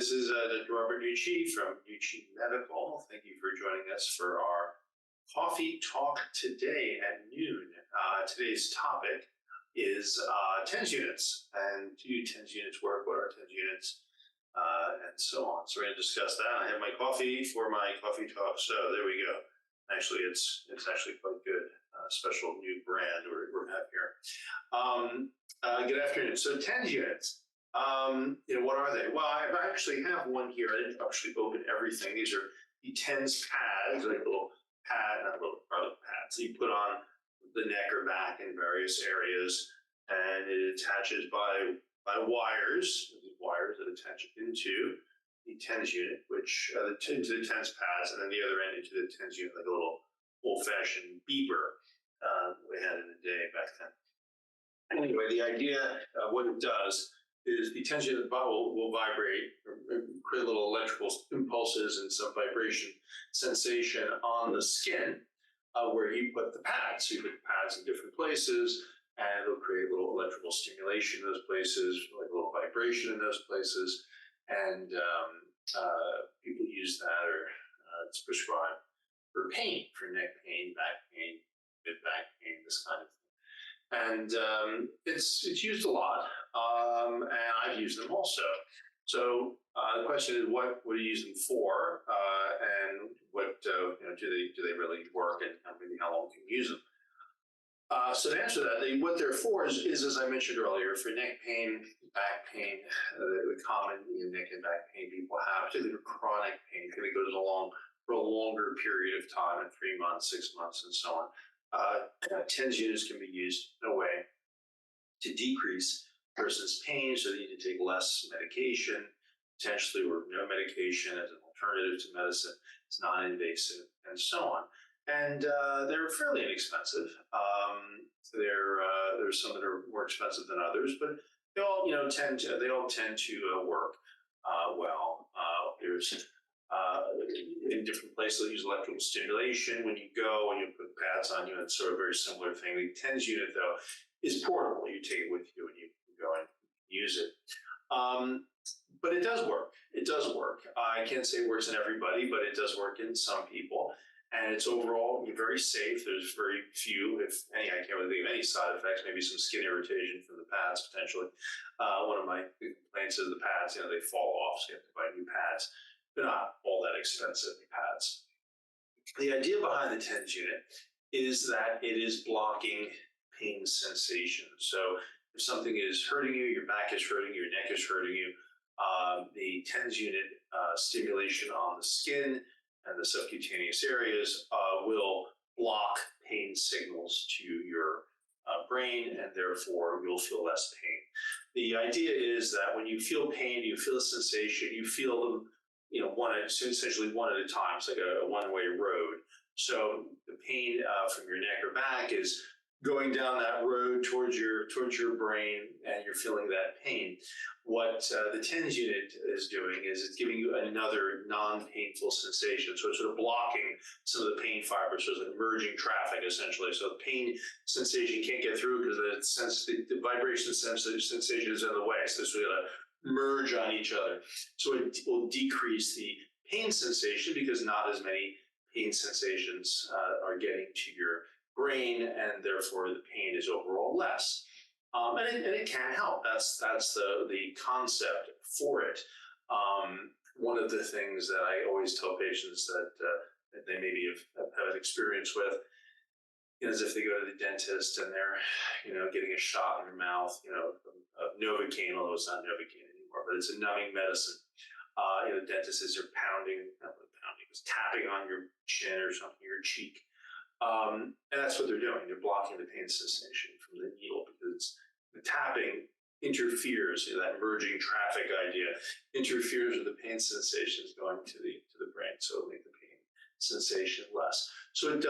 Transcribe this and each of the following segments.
This is Dr. Robert Nucci from Nucci Medical. Thank you for joining us for our coffee talk today at noon. Today's topic is TENS units, and do TENS units work? What are TENS units? And so on. So we're going to discuss that. I have my coffee for my coffee talk. So there we go. Actually, it's actually quite good. Special new brand we have here. Good afternoon. So TENS units. What are they? Well, I actually have one here. I didn't actually open everything. These are the TENS pads, like little pad, not little pads that you put on the neck or back in various areas, and it attaches by wires that attach into the TENS unit, which into the TENS pads, and then the other end into the TENS unit, like a little old-fashioned beeper we had in the day back then. Anyway, the idea of what it does is the TENS unit will vibrate, create little electrical impulses and some vibration sensation on the skin where you put the pads. So you put the pads in different places, and it'll create a little electrical stimulation in those places, like a little vibration in those places. And people use that, or it's prescribed for pain, for neck pain, back pain, mid-back pain, this kind of thing. And it's used a lot, and I've used them also. So the question is, what do you use them for, and what do they really work, and maybe how long can you use them? So to answer that, what they're for is, as I mentioned earlier, for neck pain, back pain, the common neck and back pain people have, particularly for chronic pain, because it goes along for a longer period of time, 3 months, 6 months, and so on. TENS units can be used in a way to decrease a person's pain, so they need to take less medication, potentially, or no medication as an alternative to medicine. It's non-invasive, and so on. And they're fairly inexpensive. There's some that are more expensive than others, but they all tend to work well. There's in different places, they use electrical stimulation when you go and you put pads on you. It's sort of a very similar thing. The TENS unit, though, is portable. You take it with you and you go and use it. But it does work. It does work. I can't say it works in everybody, but it does work in some people. And it's overall very safe. There's very few, if any, I can't really think of any side effects, maybe some skin irritation from the pads, potentially. One of my complaints is the pads, they fall off, so you have to buy new pads. They're not all that expensive, the pads. The idea behind the TENS unit is that it is blocking pain sensation. So if something is hurting you, your back is hurting you, your neck is hurting you, the TENS unit stimulation on the skin and the subcutaneous areas will block pain signals to your brain, and therefore you'll feel less pain. The idea is that when you feel pain, you feel a sensation, you feel them, essentially one at a time. It's like a one-way road. So the pain from your neck or back is going down that road towards your brain, and you're feeling that pain. What the TENS unit is doing is it's giving you another non-painful sensation. So it's sort of blocking some of the pain fibers, so it's like merging traffic, essentially. So the pain sensation can't get through because the vibration sensation is in the way. So it's going to merge on each other. So it will decrease the pain sensation because not as many pain sensations are getting to your brain, and therefore the pain is overall less. And it can help. That's the concept for it. One of the things that I always tell patients that they maybe have experience with is if they go to the dentist and they're getting a shot in their mouth, of Novocaine, although it's not Novocaine anymore, but it's a numbing medicine. The dentist is tapping on your chin or something, your cheek. And that's what they're doing. They're blocking the pain sensation from the needle because the tapping interferes, that merging traffic idea interferes with the pain sensations going to the brain. So it'll make the pain sensation less. So it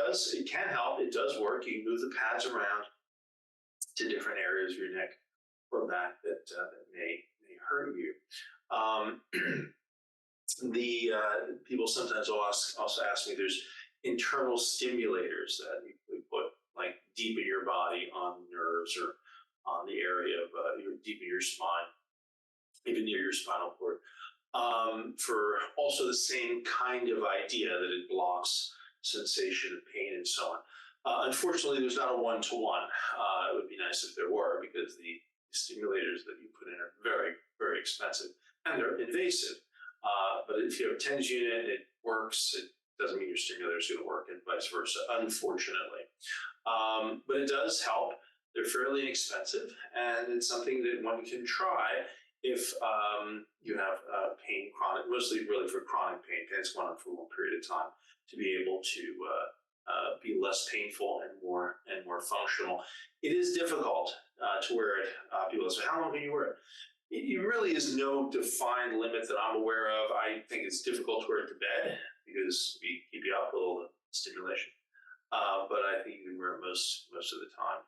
can help. It does work. You can move the pads around to different areas of your neck or back that may hurt you. People sometimes also ask me, there's internal stimulators that you put like deep in your body on nerves or on the area of deep in your spine, even near your spinal cord. for also the same kind of idea that it blocks sensation and pain and so on. Unfortunately, there's not a one-to-one. It would be nice if there were, because the stimulators that you put in are very, very expensive and they're invasive. But if you have a TENS unit, it works. It doesn't mean your stimulator is going to work, and vice versa, unfortunately. But it does help. They're fairly inexpensive, and it's something that one can try if you have pain, chronic, mostly really for chronic pain. Pain's going on for a long period of time, to be able to be less painful and more functional. It is difficult to wear it. People say, "How long can you wear it?" It really is no defined limit that I'm aware of. I think it's difficult to wear it to bed because we keep you up with all the stimulation. But I think you can wear it most of the time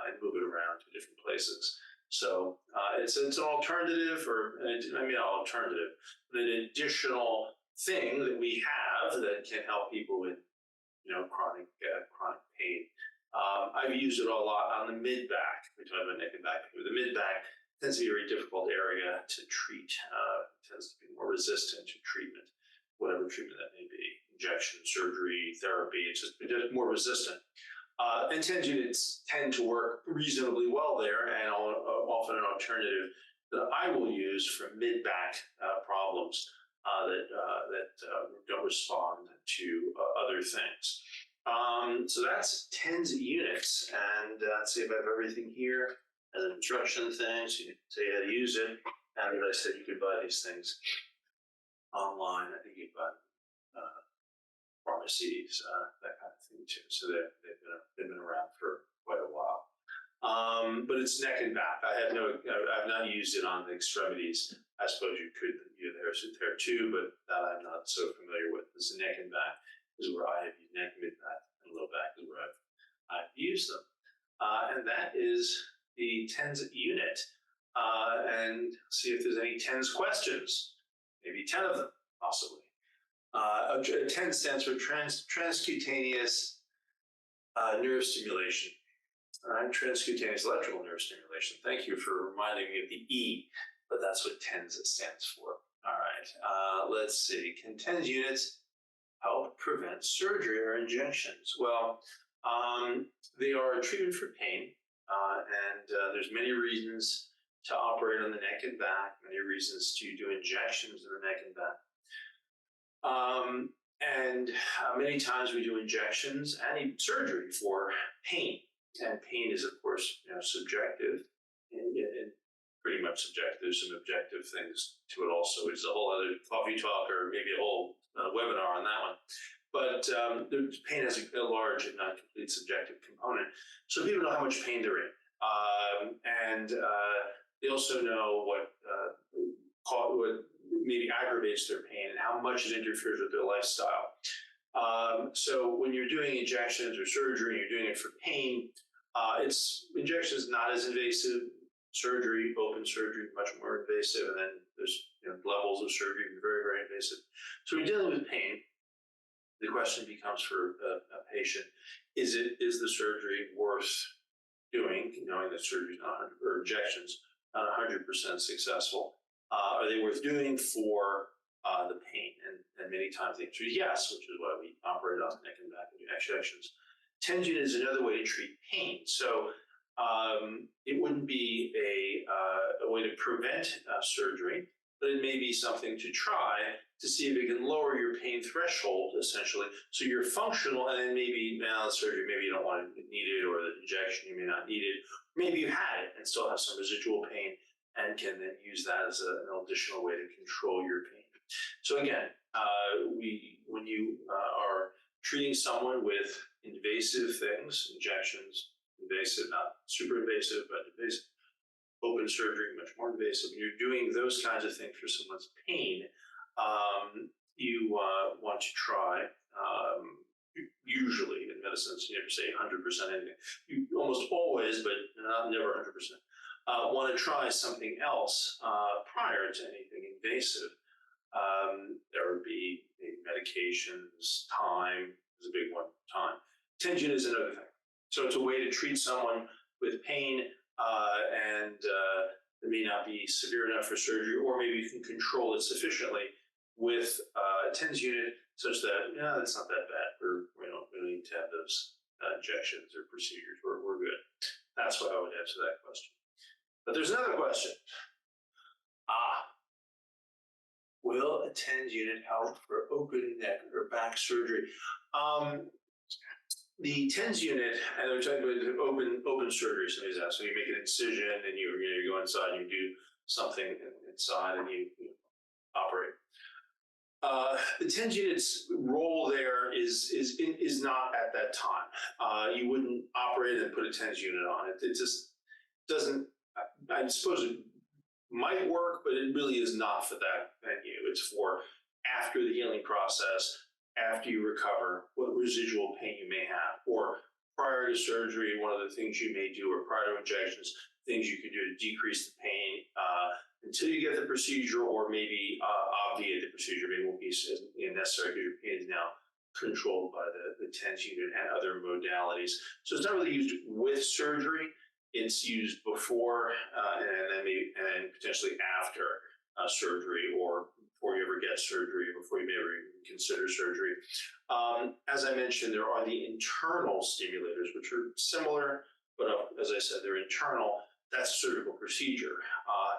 and move it around to different places. So it's an alternative, alternative, but an additional thing that we have that can help people with chronic pain. I've used it a lot on the mid back. We talk about neck and back pain. The mid back tends to be a very difficult area to treat. Tends to be more resistant to treatment, whatever treatment that may be, injection, surgery, therapy. It's just more resistant. And TENS units tend to work reasonably well there, and often an alternative that I will use for mid back problems that don't respond to other things. So that's TENS units, and let's see if I have everything here as an instruction thing, so you can say how to use it. And as I said, you could buy these things online. I think you can buy pharmacies, that kind of thing too. So they've been around for quite a while. But it's neck and back. I've not used it on the extremities. I suppose you could use there too, but that I'm not so familiar with. This neck and back is where I have used neck, mid back, and low back is where I've used them. And that is the TENS unit. And see if there's any TENS questions. Maybe 10 of them, possibly. TENS stands for transcutaneous nerve stimulation. All right, transcutaneous electrical nerve stimulation. Thank you for reminding me of the E, but that's what TENS stands for. All right, let's see. Can TENS units help prevent surgery or injections? Well, they are a treatment for pain, and there's many reasons to operate on the neck and back, many reasons to do injections in the neck and back. And many times we do injections and even surgery for pain. And pain is, of course, subjective and pretty much subjective. There's some objective things to it also. It's a whole other coffee talk or maybe a whole webinar on that one. But pain has a large and not complete subjective component. So people know how much pain they're in. And they also know what maybe aggravates their pain and how much it interferes with their lifestyle. So when you're doing injections or surgery, you're doing it for pain, injection is not as invasive. Surgery, open surgery, much more invasive. And then there's levels of surgery, very, very invasive. So when you're dealing with pain, the question becomes for a patient, is the surgery worth doing, knowing that surgery is not 100%, or injections not 100% successful? Are they worth doing for the pain? And many times the answer is yes, which is why we operate on neck and back and do injections. TENS unit is another way to treat pain. So it wouldn't be a way to prevent surgery, but it may be something to try to see if it can lower your pain threshold, essentially, so you're functional, and then maybe now the surgery, maybe you don't want to need it, or the injection, you may not need it. Maybe you had it and still have some residual pain and can then use that as an additional way to control your pain. So again, when you are treating someone with invasive things, injections, invasive, not super invasive, but invasive, open surgery, much more invasive. When you're doing those kinds of things for someone's pain, you want to try, usually in medicine, you never say 100% anything. You almost always, but never 100%, want to try something else prior to anything invasive. Therapy, medications, time is a big one, time. TENS unit is another thing. So it's a way to treat someone with pain, and it may not be severe enough for surgery, or maybe you can control it sufficiently with a TENS unit such that, yeah, that's not that bad. We don't really need to have those injections or procedures. We're good. That's what I would answer that question. But there's another question. Will a TENS unit help for open neck or back surgery? The TENS unit, and they're talking about open surgery. Somebody's asked. So you make an incision, and you go inside, and you do something inside, and you operate. The TENS unit's role there is not at that time. You wouldn't operate and put a TENS unit on it. It just doesn't. I suppose it might work, but it really is not for that venue. It's for after the healing process, after you recover, what residual pain you may have, or prior to surgery, one of the things you may do, or prior to injections, things you can do to decrease the pain until you get the procedure, or maybe obviate the procedure. Maybe it won't be necessary because your pain is now controlled by the TENS unit and other modalities. So it's not really used with surgery. It's used before and then potentially after surgery, or before you ever get surgery, before you may ever even consider surgery. As I mentioned, there are the internal stimulators, which are similar, but as I said, they're internal. That's a surgical procedure,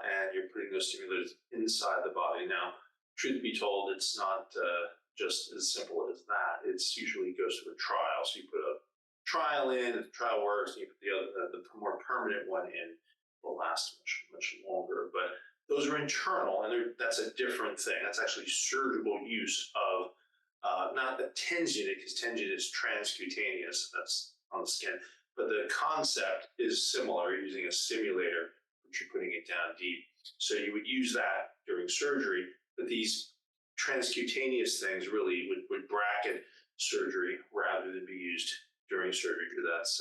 and you're putting those stimulators inside the body. Now, truth be told, it's not just as simple as that. It's usually goes through a trial. So you put a trial in, if the trial works, and you put the more permanent one in, will last much longer. But those are internal, and that's a different thing. That's actually surgical use of not the TENS unit, because TENS unit is transcutaneous. That's on the skin. But the concept is similar, using a stimulator, which you're putting it down deep. So you would use that during surgery, but these transcutaneous things really would bracket surgery rather than be used during surgery, because that's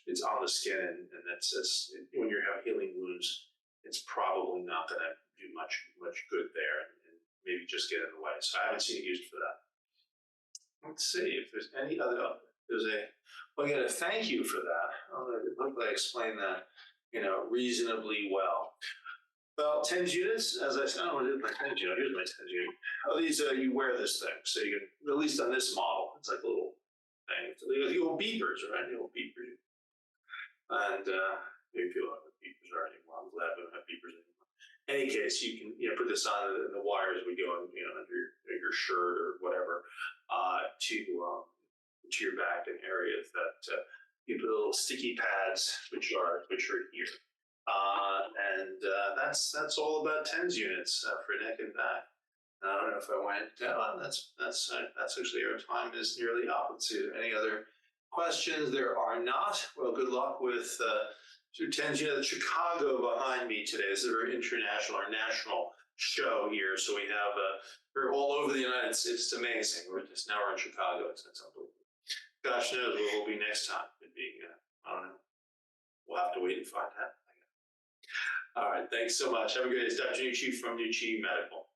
it's on the skin, and that's when you have healing wounds, it's probably not going to do much good there, and maybe just get in the way. So I haven't seen it used for that. Let's see if there's any other. Well, again, thank you for that. Hopefully, I explained that reasonably well. Well, TENS units, as I said, here's my TENS unit. Here's my TENS unit. Oh, these you wear this thing, so you can, at least on this model, it's like a little thing. The old beepers, right? The old beepers. And maybe people don't know what beepers are anymore. I'm glad we don't have beepers anymore. In any case, you can put this on, and the wires would go under your shirt or whatever to your back in areas that you put little sticky pads, which are here. And that's all about TENS units for neck and back. I don't know if I went. That's actually our time is nearly up. Let's see. Are there any other questions? There are not. Well, good luck with TENS unit. Chicago behind me today. This is a very international or national show here. So we have we're all over the United States. It's amazing. We're in Chicago. It's unbelievable. Gosh knows where we'll be next time. It'd be I don't know. We'll have to wait and find out. All right. Thanks so much. Have a great day. It's Dr. Nucci from Nucci Medical.